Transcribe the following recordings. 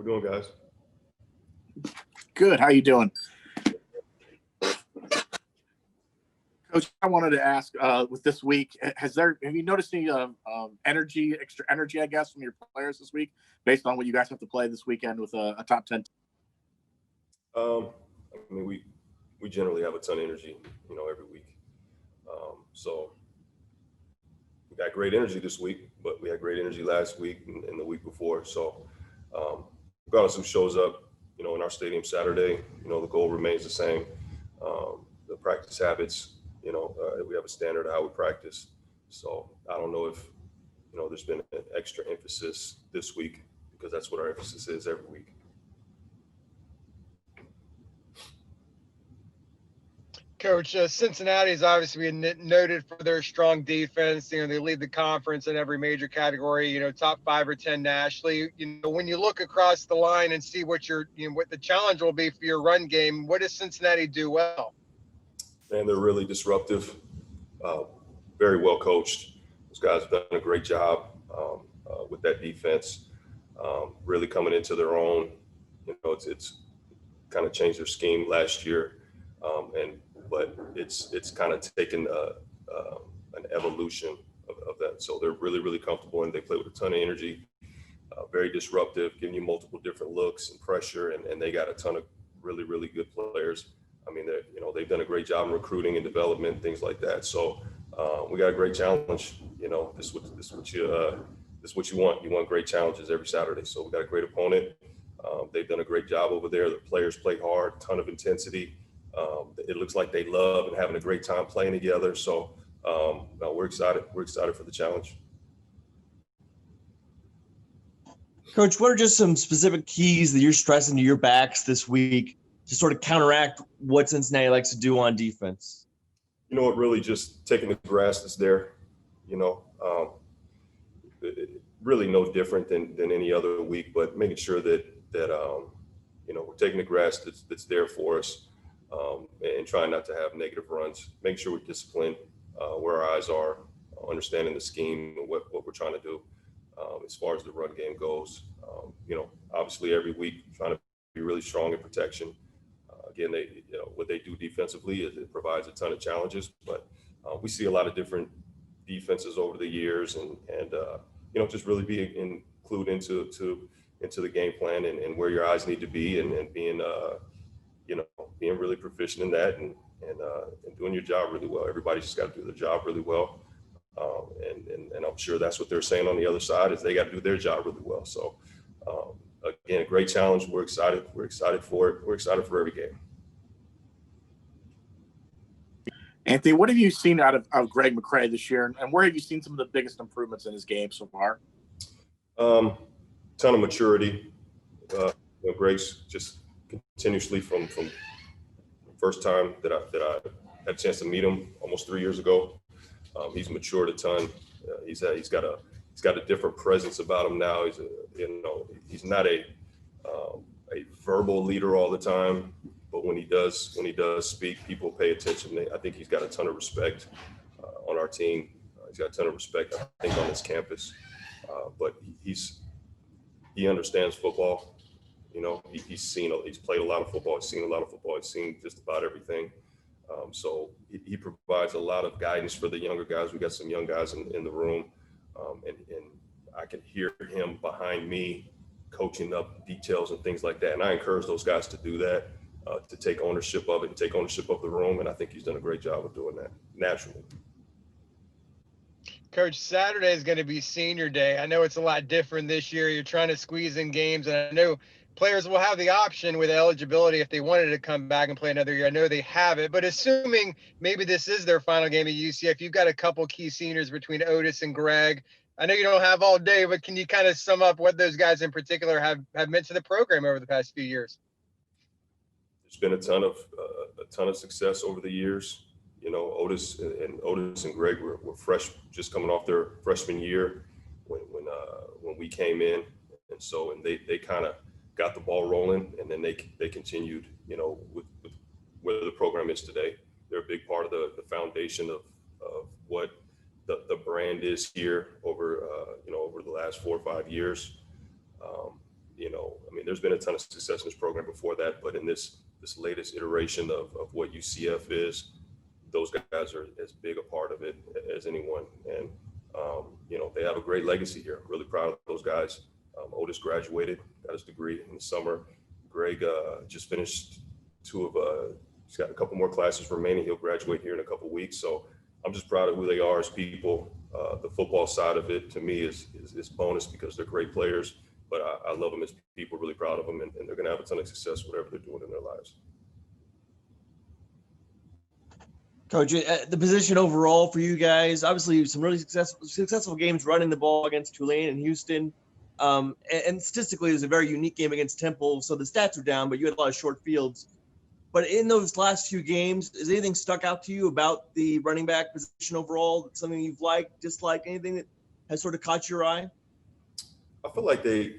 we doing, guys? Good. How you doing? Coach, I wanted to ask with this week, have you noticed any extra energy, I guess, from your players this week based on what you guys have to play this weekend with a top 10? I mean, we generally have a ton of energy, every week. So we got great energy this week, but we had great energy last week and the week before. So regardless of who shows up, in our stadium Saturday, the goal remains the same. The practice habits, we have a standard of how we practice. So I don't know if, there's been an extra emphasis this week because that's what our emphasis is every week. Coach, Cincinnati is obviously noted for their strong defense. They lead the conference in every major category, top 5 or 10 nationally. When you look across the line and see what what the challenge will be for your run game, what does Cincinnati do well? And they're really disruptive, very well coached. Those guys have done a great job with that defense, really coming into their own. It's kind of changed their scheme last year, but it's kind of taken an evolution of that. So they're really, really comfortable, and they play with a ton of energy, very disruptive, giving you multiple different looks and pressure, and they got a ton of really, really good players. I mean, they've done a great job in recruiting and development, things like that. So we got a great challenge. This is what you want. You want great challenges every Saturday. So we got a great opponent. They've done a great job over there. The players play hard, ton of intensity. It looks like they love and having a great time playing together. So we're excited. We're excited for the challenge. Coach, what are just some specific keys that you're stressing to your backs this week to sort of counteract what Cincinnati likes to do on defense? Really just taking the grass that's there, really no different than any other week, but making sure that we're taking the grass that's there for us, and trying not to have negative runs, making sure we're disciplined, where our eyes are, understanding the scheme and what we're trying to do as far as the run game goes. Obviously every week trying to be really strong in protection. Again, what they do defensively is it provides a ton of challenges, but we see a lot of different defenses over the years, and just really be included into the game plan and where your eyes need to be, and being being really proficient in that and doing your job really well. Everybody's just got to do their job really well, and I'm sure that's what they're saying on the other side is they got to do their job really well. So. Again, a great challenge. We're excited. We're excited for it. We're excited for every game. Anthony, what have you seen out of Greg McCray this year, and where have you seen some of the biggest improvements in his game so far? Ton of maturity. Greg's just continuously from the first time that I had a chance to meet him almost 3 years ago. He's matured a ton. He's got a different presence about him now. He's not a verbal leader all the time, but when he does speak, people pay attention. I think he's got a ton of respect on our team. He's got a ton of respect, I think, on this campus. But he understands football. He's played a lot of football. He's seen a lot of football. He's seen just about everything. So he provides a lot of guidance for the younger guys. We got some young guys in the room. And I can hear him behind me coaching up details and things like that. And I encourage those guys to do that, to take ownership of it and take ownership of the room. And I think he's done a great job of doing that naturally. Coach, Saturday is going to be senior day. I know it's a lot different this year. You're trying to squeeze in games, and I know players will have the option with eligibility if they wanted to come back and play another year. I know they have it, but assuming maybe this is their final game at UCF, you've got a couple key seniors between Otis and Greg. I know you don't have all day, but can you kind of sum up what those guys in particular have meant to the program over the past few years? There's been a ton of success over the years. Otis and Greg were fresh, just coming off their freshman year when we came in, and they kind of got the ball rolling, and then they continued, with where the program is today. They're a big part of the foundation of what the brand is here over the last 4 or 5 years. I mean, there's been a ton of success in this program before that, but in this latest iteration of what UCF is, those guys are as big a part of it as anyone. And, they have a great legacy here. I'm really proud of those guys. Otis graduated, got his degree in the summer. Greg just finished he's got a couple more classes remaining. He'll graduate here in a couple of weeks. So I'm just proud of who they are as people. The football side of it to me is bonus because they're great players, but I love them as people, really proud of them, and they're going to have a ton of success, whatever they're doing in their lives. Coach, the position overall for you guys, obviously some really successful games running the ball against Tulane and Houston. And statistically, it was a very unique game against Temple, so the stats are down, but you had a lot of short fields. But in those last few games, has anything stuck out to you about the running back position overall? Something you've liked, disliked, anything that has sort of caught your eye? I feel like they,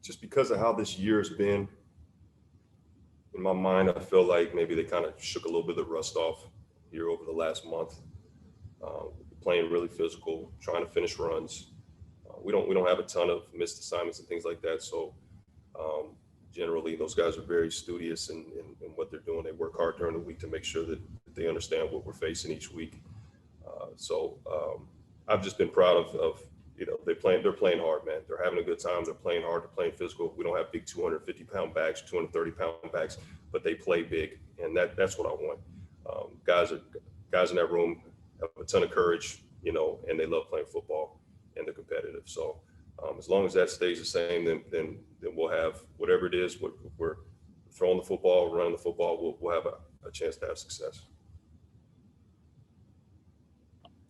just because of how this year has been, in my mind, I feel like maybe they kind of shook a little bit of the rust off here over the last month. Playing really physical, trying to finish runs. We don't have a ton of missed assignments and things like that. So generally, those guys are very studious in what they're doing. They work hard during the week to make sure that they understand what we're facing each week. I've just been proud of they're playing hard, man. They're having a good time. They're playing hard. They're playing physical. We don't have big 250-pound backs, 230-pound backs, but they play big, and that's what I want. Guys in that room have a ton of courage, and they love playing football, and they're competitive. So as long as that stays the same, then we'll have whatever it is. We're throwing the football, running the football. We'll have a chance to have success.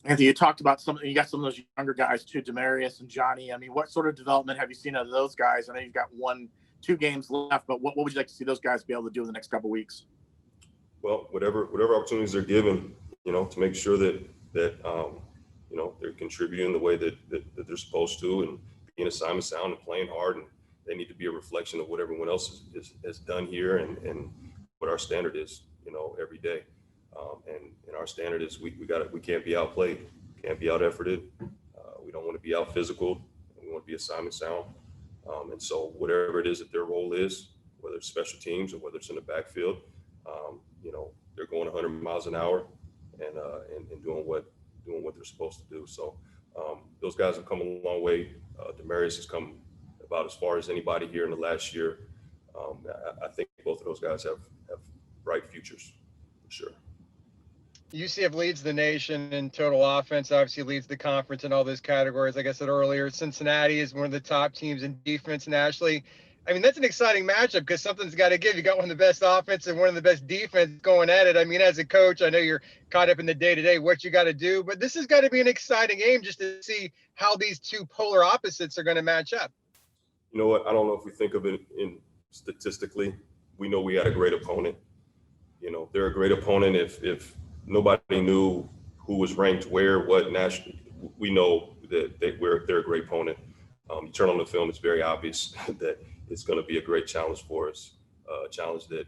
Anthony, you talked about you got some of those younger guys too, Demarius and Johnny. I mean, what sort of development have you seen out of those guys? I know you've got 1-2 games left, but what would you like to see those guys be able to do in the next couple of weeks? Well, whatever opportunities they're given, to make sure that they're contributing the way that they're supposed to, and being assignment sound and playing hard, and they need to be a reflection of what everyone else has done here and what our standard is, every day. And our standard is we can't be outplayed, can't be out efforted. We don't want to be out physical. We want to be assignment sound. And so whatever it is that their role is, whether it's special teams or whether it's in the backfield, they're going 100 miles an hour and doing what they're supposed to do. So those guys have come a long way. Demarius has come about as far as anybody here in the last year. I think both of those guys have bright futures for sure. UCF leads the nation in total offense, obviously leads the conference in all those categories. Like I said earlier, Cincinnati is one of the top teams in defense nationally. I mean, that's an exciting matchup because something's got to give. You got one of the best offense and one of the best defense going at it. I mean, as a coach, I know you're caught up in the day-to-day, what you got to do, but this has got to be an exciting game just to see how these two polar opposites are going to match up. You know what? I don't know if we think of it in statistically. We know we got a great opponent. They're a great opponent if nobody knew who was ranked where, what national. We know that they're a great opponent. You turn on the film, it's very obvious that it's going to be a great challenge for us, a challenge that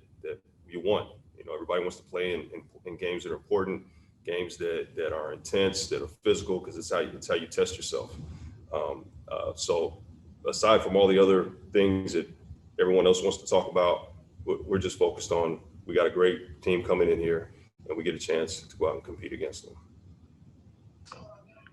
you want. Everybody wants to play in games that are important, games that are intense, that are physical, because it's how you test yourself. So aside from all the other things that everyone else wants to talk about, we're just focused on we got a great team coming in here, and we get a chance to go out and compete against them.